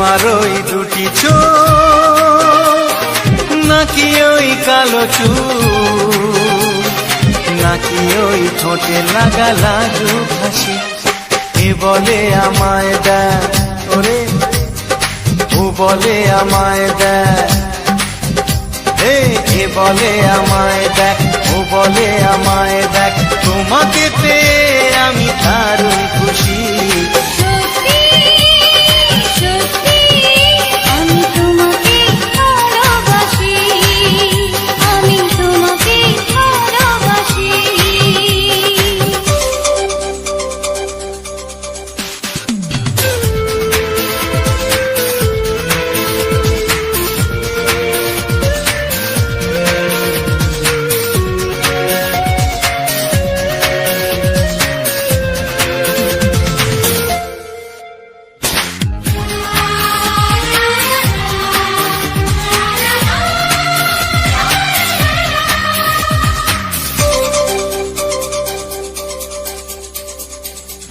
তোমার ওই দুটি চোখ নাকি ওই কালো চুল নাকি ওই ঠোঁটে লাগা লাগু হাসি এ বলে আমায় দেখ ওরে ও বলে আমায় দেখ এ বলে আমায় দেখ ও বলে আমায় দেখ তোমাকে পেয়ে আমি দারুণ খুশি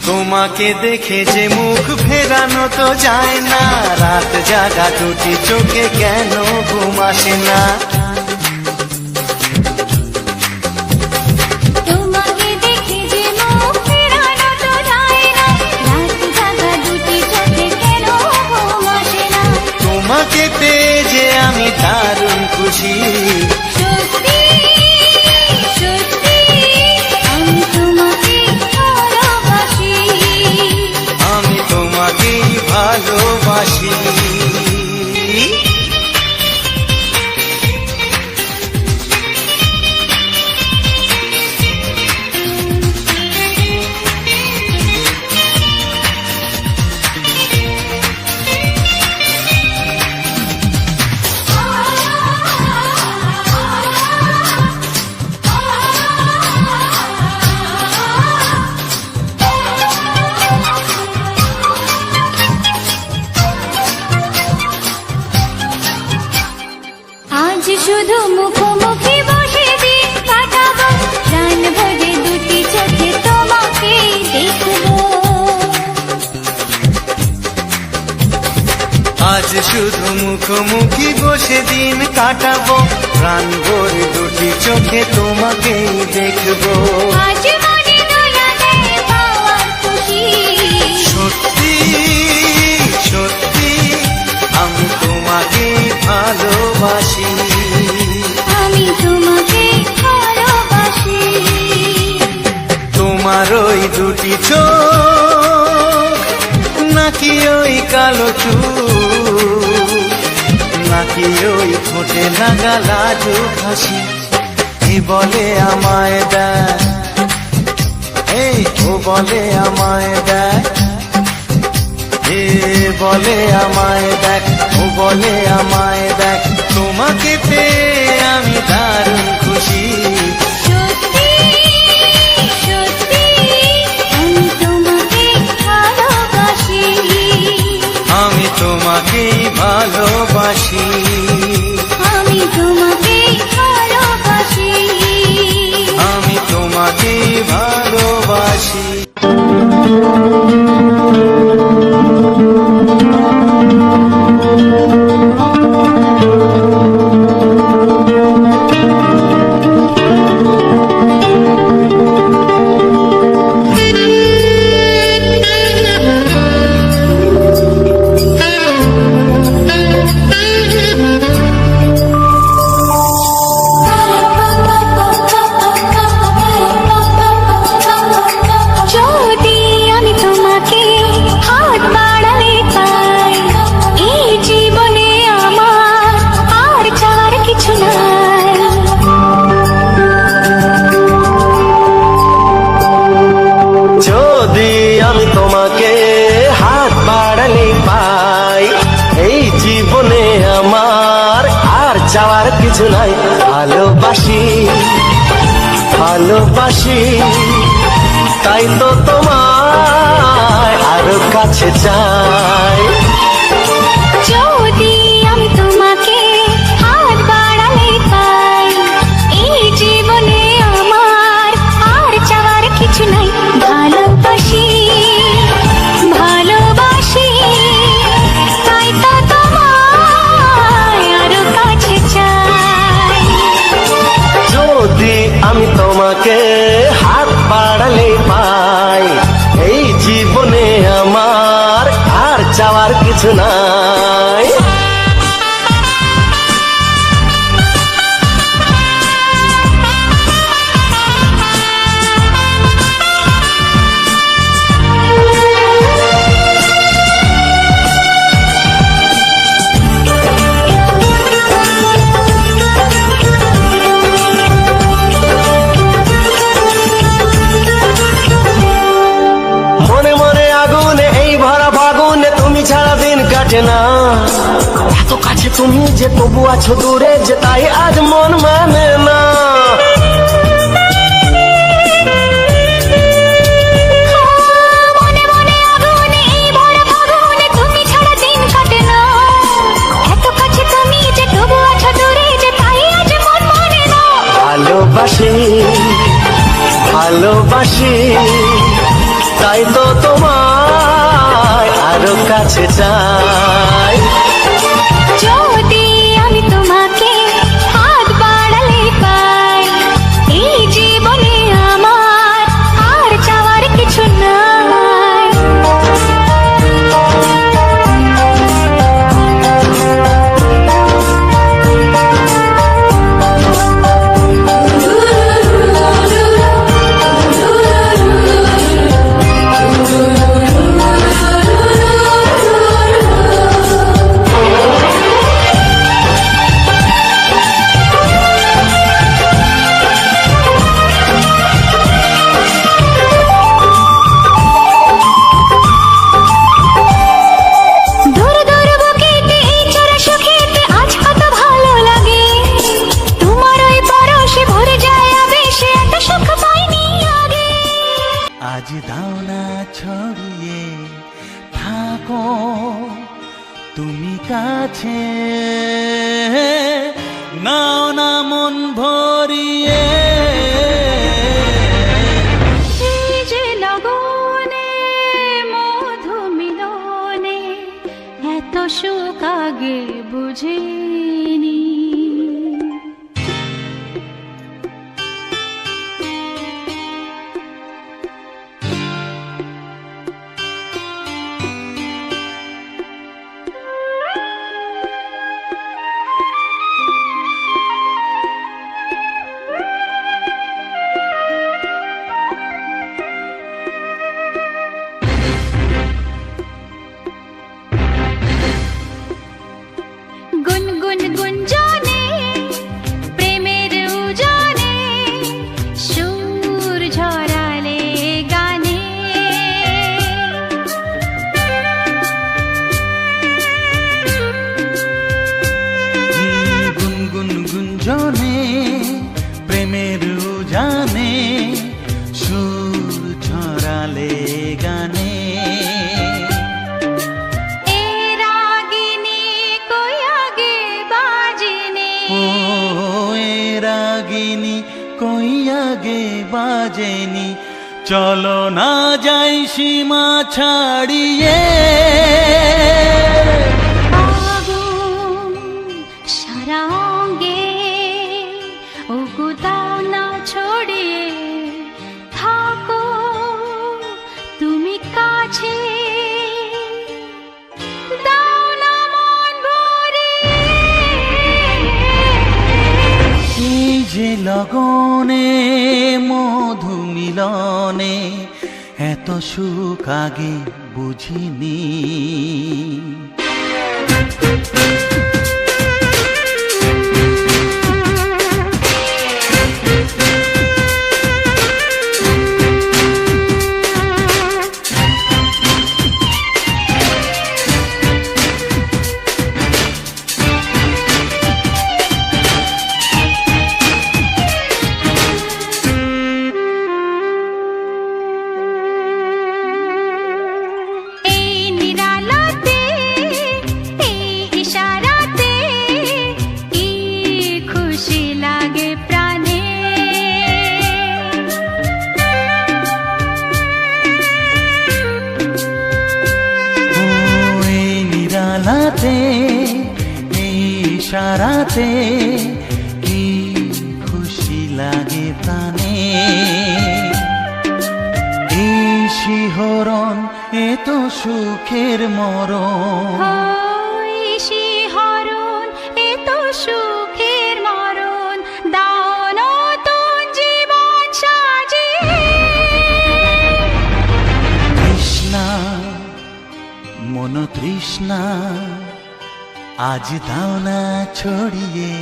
তোমাকে দেখে যে মুখ ফেরানো তো যায় না রাত জাগা দুটি চোখে কেন ঘুম আসে না তোমাকে দেখে যে মুখ ফেরানো তো যায় না রাত জাগা দুটি চোখে কেন ঘুম আসে না তোমাকে পেয়ে যে আমি দারুণ খুশি ভালোবাসি শুধু মুখোমুখি বসে দিন কাটাবো প্রাণ ভরে দুটি চোখে তোমাকে দেখবো আজ শুধু মুখোমুখি বসে দিন কাটাবো প্রাণ ভরে দুটি চোখে তোমাকেই দেখবো আজ মনে দোলাতে পাওয়ার খুশি সত্যি সত্যি আমি তোমাকে ভালোবাসি আমি তোমাকে ভালোবাসি তোমার ওই দুটি চোখ নাকি ওই কালো চুল নাকি ওই ঠোঁটে লাগা লাজু হাসি এ বলে আমায় দেখ ও বলে আমায় দেখ এ বলে আমায় দেখ ও বলে আমায় দেখ তোমাকে পেয়ে আমি দারুণ খুশি আমি তোমাকেই ভালোবাসি আমি তোমাকেই ভালোবাসি আমি তোমাকেই ভালোবাসি চাওয়ার কিছু নাই ভালোবাসি ভালোবাসি তাই তো তোমায় আরো কাছে চাই যদি আমি তোমাকে হাত বাড়ালে পাই এই জীবনে আমার আর চাওয়ার কিছু নাই ভালোবাসি ভালোবাসি তাই তো কিছু নাই। কাটে না এত কাছে তুমি যে তবু আছো দূরে যে তাই আজ মন মানে না। ভালোবাসি ভালোবাসি তাই তো তোমায় আরো কাছে চাই। যদি আমি তোমাকে হাত বাড়ালে পাই এই জীবনে আমার আর চাওয়ার কিছু নাই। আজ দাও না ছড়িয়ে থাকো তুমি কাছে, নাও না মন ভরিয়ে। যে লগনে মধু মিলনে এত সুখ আগে বুঝিনি। গুনগুন গুঞ্জনে প্রেমের উজানে সুর ঝরালে গানে। গুনগুন গুঞ্জনে প্রেমের উজানে সুর ঝরালে গানে। রাগিনী কই আগে বাজেনি, চলো না যাই সীমা ছাড়িয়ে। সারা অঙ্গে ওগো দাও না ছড়িয়ে থাকো তুমি কাছে, দাও না মন ভরিয়ে। এই যে লগনে মধু মিলনে এত সুখ আগে বুঝিনি। ইশারাতে এই ইশারাতে কি খুশি লাগে প্রাণে। এই শিহরণ এ এত সুখের মরণ ওই শিহরণ এত সুখের মরণ দাও নতুন জীবন সাজিয়ে তৃষ্ণা মন তৃষ্ণা আজ দাও না ছড়িয়ে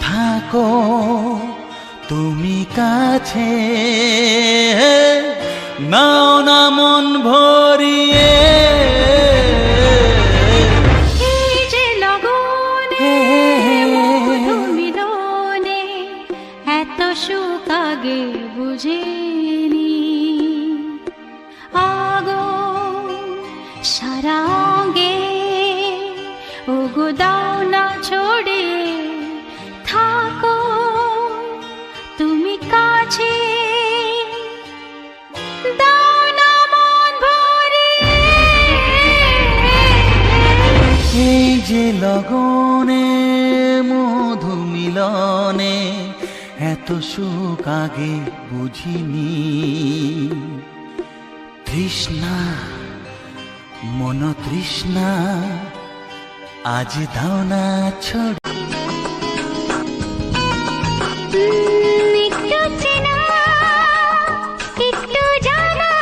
থাকো তুমি কাছে নাও না মন ভরিয়ে এই যে লগনে মধু মিলনে এত সুখ আগে বুঝিনি আগো সারাঙ্গে ওগো দাও না ছড়িয়ে থাকো তুমি কাছে দাও না মন ভরিয়ে এই যে লগনে মধু মিলনে এত সুখ আগে বুঝিনি তৃষ্ণা মন তৃষ্ণা আজ দাও না ছড় একটু চেনা একটু জানা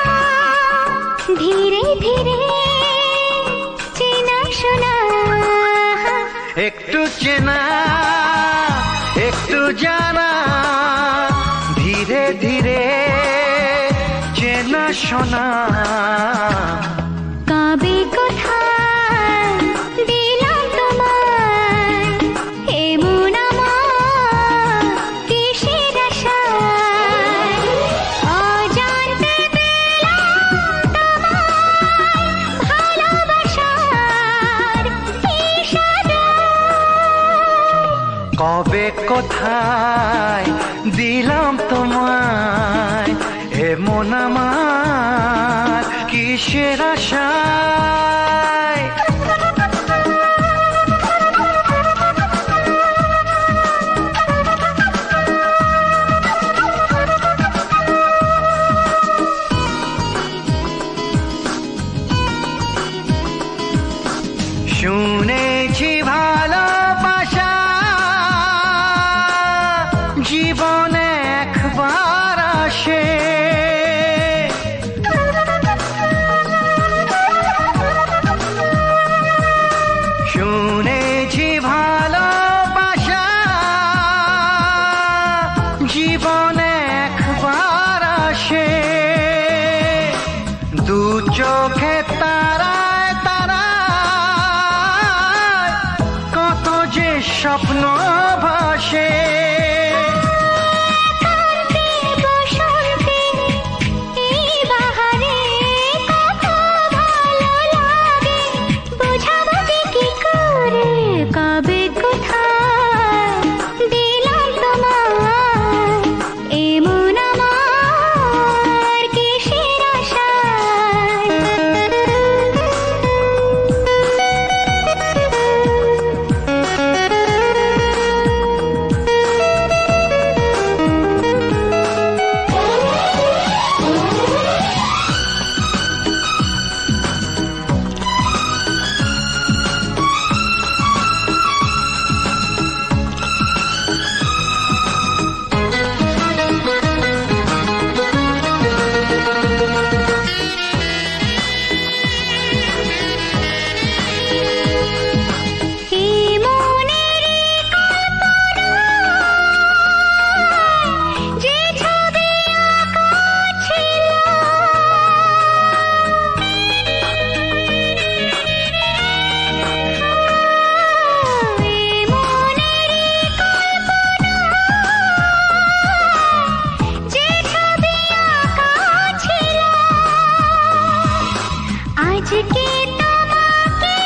ধীরে ধীরে চেনা শোনা একটু চেনা একটু জানা ধীরে ধীরে চেনা শোনা কবে কোথায় দিলাম তোমায় এমন আমার কিসের আশায় অজান্তে পেলাম তোমায় ভালোবাসার ইশারায় কবে কোথায় দিলাম তোমায় এমন আমার কিসের আশায় শুনেছি ভালোবাসা জীবনে একবার আসে শুনেছি ভালোবাসা জীবনে একবার আসে দু চোখে তারায় তারায় কত যে স্বপ্ন ভাসে বসন্তে এই বাহারে কত ভালো লাগে বোঝাবো যে কি করে কবে কোথায় দিলাম তোমায় এমন আমার কিসের আজকে তোমাকে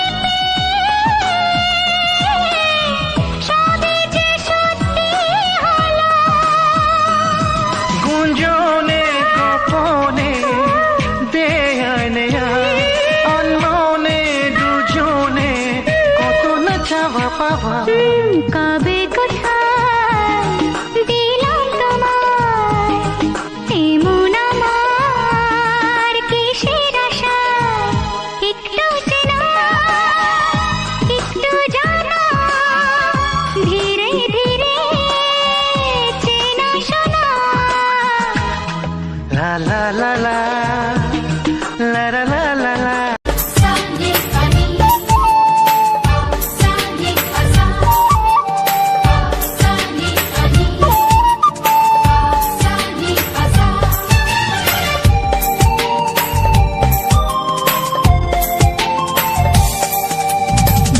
সবে যে সত্যি হলো গুঞ্জনে গোপনে দেয়ানে অন্যনে দুজনে কত না চাওয়া পাওয়া কবে কোথায় দিলাম তোমায় এমন আমার কিসের আশায় লা লা লা লা লা লা লা লা লা।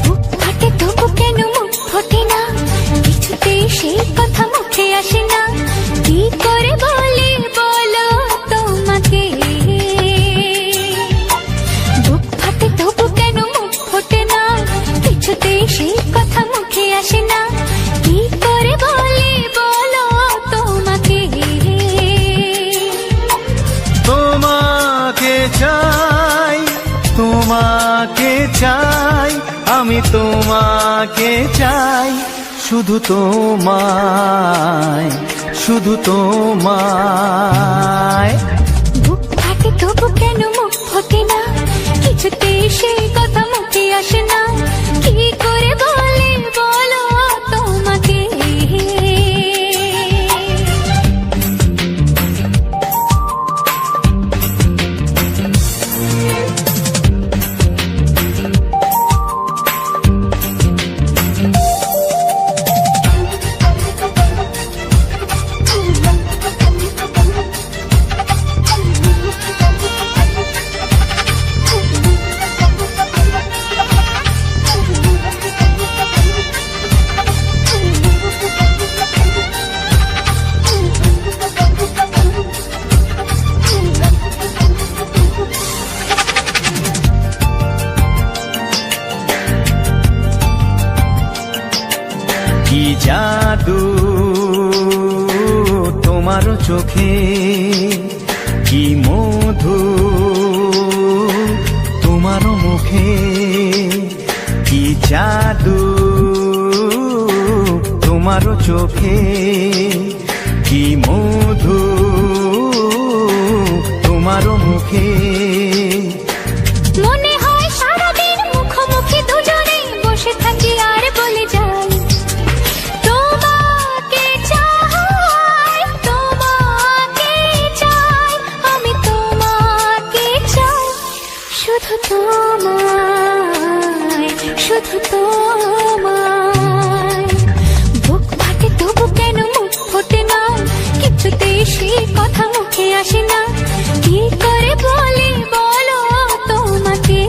বুক ফাটে তবু কেন মুখ ফোটে না, কিছুতেই সেই কথা মুখে আসে না, কি করে বলি বলো তোমাকে। বুক ফাটে তবু কেন মুখ ফোটে না, কিছুতেই সেই কথা মুখে আসে না, কি করে বলি বলো তোমাকে। তোমাকে চাই, তোমাকে চাই, আমি তোমাকে চাই, শুধু তোমায়, শুধু তোমায়। বুক ফাটে তবু কেন মুখ ফোটে না, কিছুতেই সেই কথা মুখে আসে না, কি করে বলি বলো তোমাকে। কি জাদু তোমার চোখে, কি মধু তোমার মুখে, কি জাদু তোমার চোখে, কি মধু তোমার মুখে। মনে হয় সারাদিন মুখোমুখি দুজনে বসে থাকি আর বলে যাই, তোমাকে চাই, তোমাকে চাই, আমি তোমাকে চাই, শুধু তোমায়, শুধু তোমায়। বুক ফাটে তবু কেন মুখ ফোটে না, কিছুতেই সেই কথা মুখে আসে না, কি করে বলি বলো তোমাকে।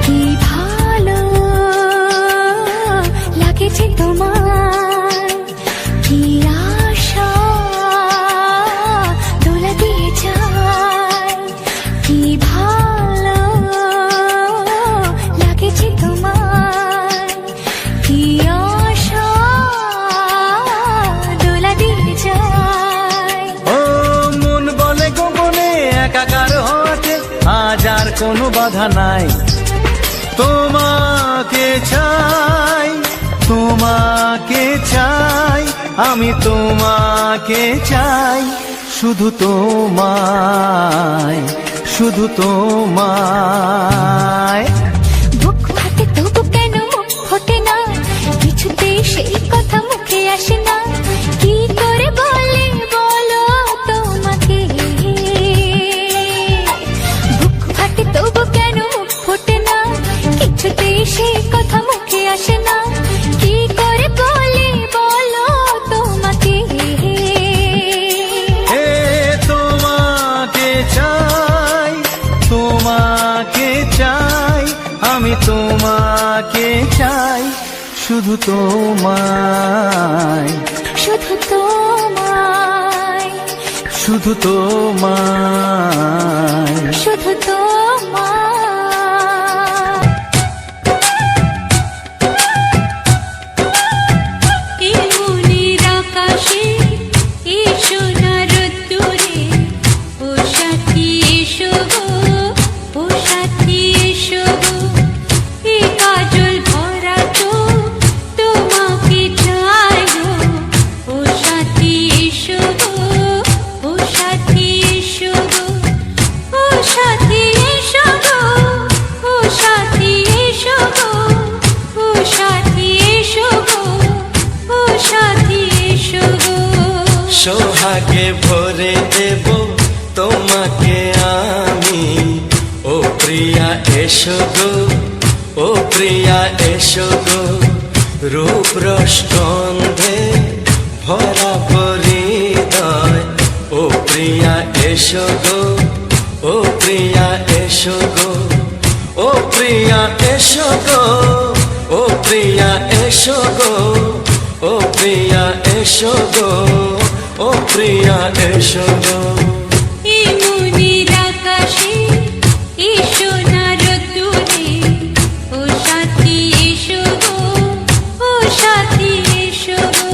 কি ভালো লাগেছে তোমার, কি আশা দোলা দিয়ে যায়, কি ভালো লাগেছে তোমার, কি আশা দোলা দিয়ে যায়। ও মন বলে গোপনে একাকার হতে আজ আর কোনো বাধা নাই, তোমাকে চাই, তোমাকে চাই, আমি তোমাকে চাই, শুধু তোমায়, শুধু তোমায়। বুক ফাটে তবু কেন মুখ ফোটে না, কিছুতেই সেই কথা মুখে আসে না, কি করে বলি বলো তোমাকে। বুক ফাটে তবু কেন মুখ ফোটে না, কিছুতেই সেই কথা মুখে আসে না, কি করে বলি বলো তোমাকে। হে তোমাকে চাই, তোমাকে চাই, আমি তোমাকে চাই, শুধু তোমায়, শুধু তোমায়, শুধু তোমায়। শুধু তোমায়। সোহাগে ভরে দেব তোমাকে আমি। ও প্রিয়া এসো গো, ও প্রিয়া এসো গো, রূপ রস গন্ধে ভরা হৃদয়। ও প্রিয়া এসো গো, ও প্রিয়া এসো গো, ও প্রিয়া এসো গো, ও প্রিয়া এসো গো, ও প্রিয়া এসো গো, ও প্রিয়া এসো গো। এই মনের আকাশে এসো না রোদ্দুরে, ও সাথী এসো গো, ও সাথী এসো গো।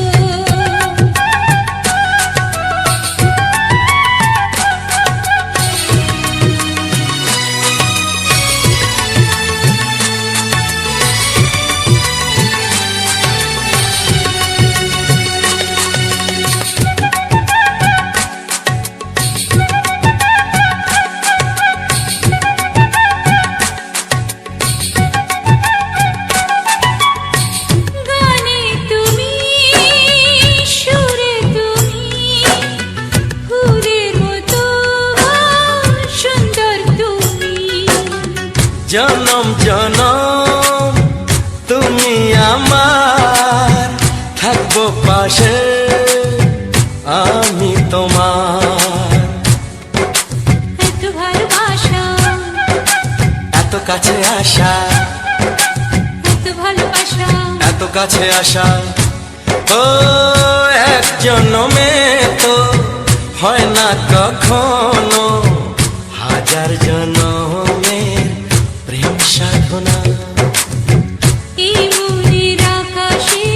গানে তুমি, সুরে তুমি, ফুলের মতো সুন্দর তুমি। জনম জনম তুমি আমার, থাকবো পাশে আমি তোমার। এত ভালোবাসা, এত কাছে আসা, এত ভালোবাসা, এত কাছে আসা, ও এক জন্মে তো হয় না কখনো, হাজার জন্মের প্রেম সাধনা। এই মনের আকাশে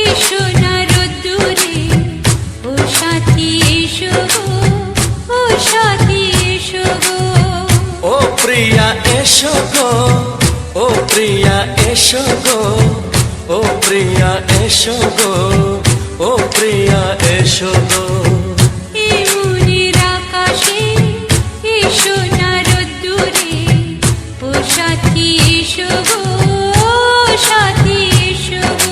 এসো না রোদ্দুরে, ও সাথী এসো গো, ও সাথী এসো গো। ও প্রিয়া এসো গো, ও প্রিয়া এসো গো, ও প্রিয়া এসো গো, ও প্রিয়া এসো গো। এই মনের আকাশে এসো না রোদ্দুরে, ও সাথী এসো গো, ও সাথী এসো গো।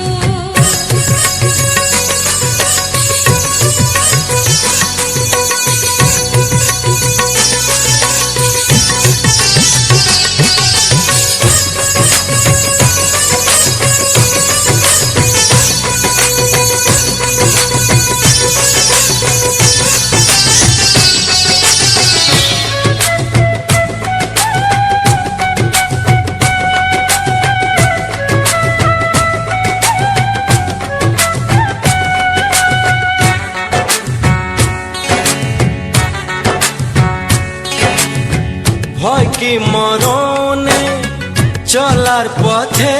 ভয় কি মরণে চলার পথে,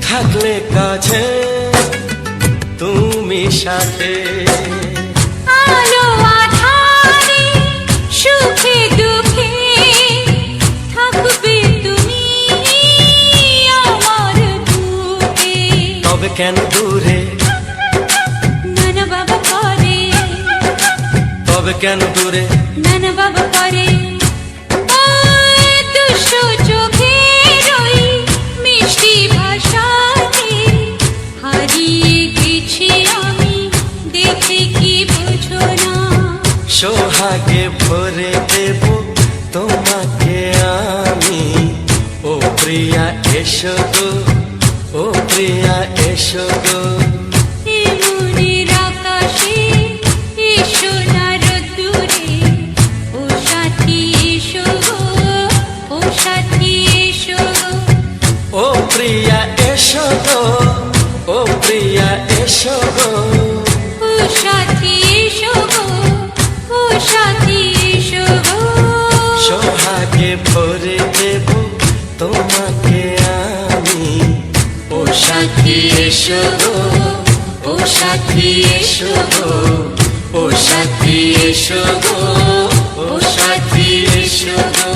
থাকলে কাছে তুমি সাথে। আলো আঁধারে, সুখে দুঃখে, থাকবে তুমি আমার বুকে। তবে কেন দূরে, নানা বাবা করে, তবে কেন দূরে, নানা বাবা করে। ওই দুষ্ট চোখের ওই মিষ্টি ভাষাতে হারিয়ে গেছি আমি, দেখে কি বোঝো না। সোহাগে ভরে দেব তোমাকে আমি। ও প্রিয়া এসো গো, ও প্রিয়া এসো গো। এই মনের আকাশে এসো না রোদ্দুরে, ও সাথী এসো গো, ও সাথী এসো গো। ও প্রিয়া এসো গো, ও প্রিয়া এসো গো। ও সাথী এসো গো, ও সাথী এসো গো। সোহাগে ভরে দেব তোমাকে আমি। ও সাথী এসো গো, ও সাথী এসো গো, ও সাথী এসো গো, ও সাথী এসো গো।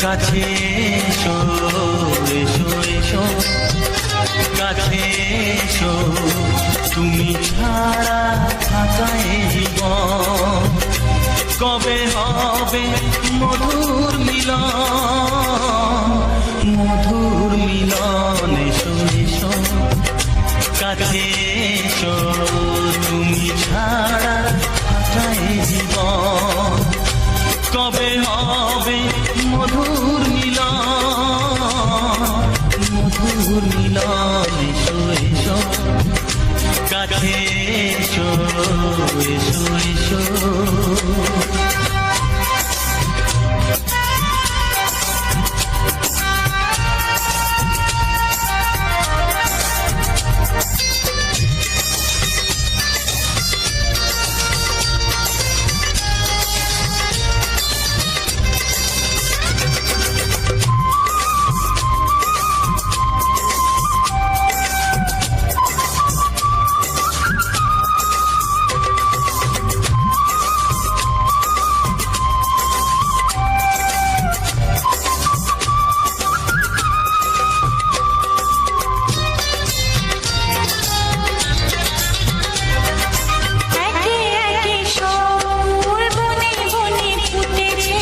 কাছে এসো এসো এসো কাছে এসো তুমি ছাড়া থাকা এই জীবন কবে হবে মধুর মিলন মধুর মিলন এসো এসো কাছে এসো তুমি ছাড়া থাকা এই জীবন কবে হবে মধুর মিলন এসো এসো কাছে এসো এসো এসো একে একে সব বনে বনে ফুটেছে,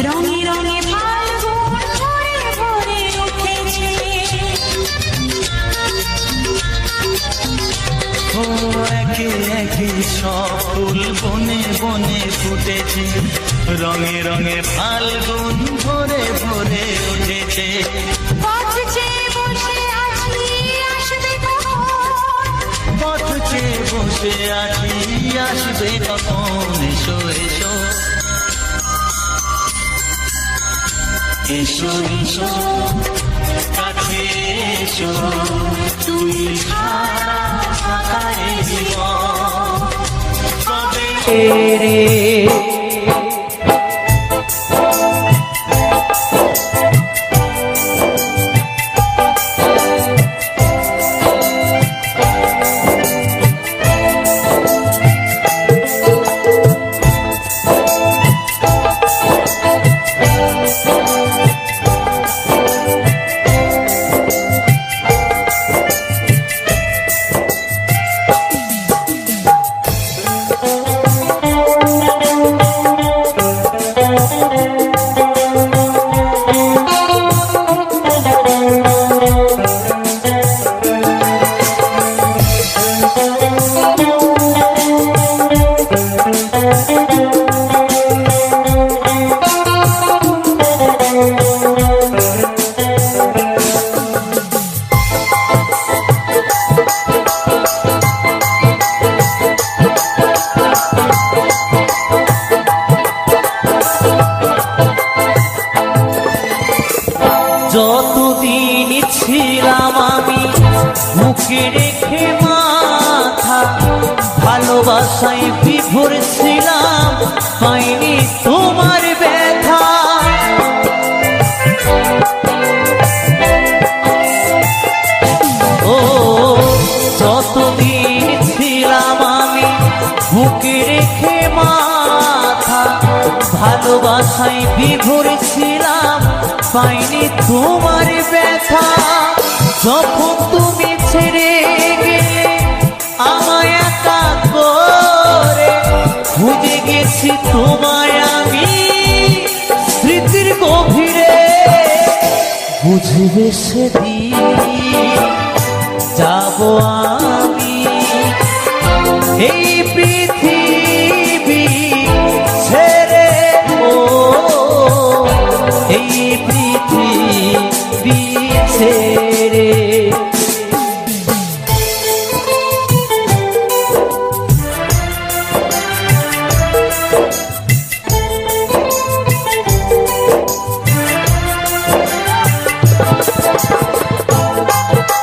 রঙে রঙে ফাল্গুন ভরে ভরে উঠেছে। ও একে একে সব ফুল বনে বনে ফুটেছে, রঙে রঙে ফাল্গুন ভরে ভরে উঠেছে। পথ চেয়ে বসে আছি আসবে কখন, পথ চেয়ে বসে আছি আসবে কখন, এসো এসো এসো এসো কাছে এসো তুমি ছাড়া থাকা এই জীবন কবে রে যতদিন ছিলাম আমি মুখে রেখে মাথা, ভালোবাসায় বিভোর ছিলাম পাইনি তোমার ব্যথা। ও যতদিন ছিলাম আমি বুকে রেখে মাথা, ভালোবাসায় বিভোর ছিলাম পাইনি তোমার ব্যথা। যখন তুমি ছেড়ে গেলে আমায় একা করে, খুঁজে গেছি তোমায় আমি স্মৃতির গভীরে। বুঝবে সেদিন যাব আমি এই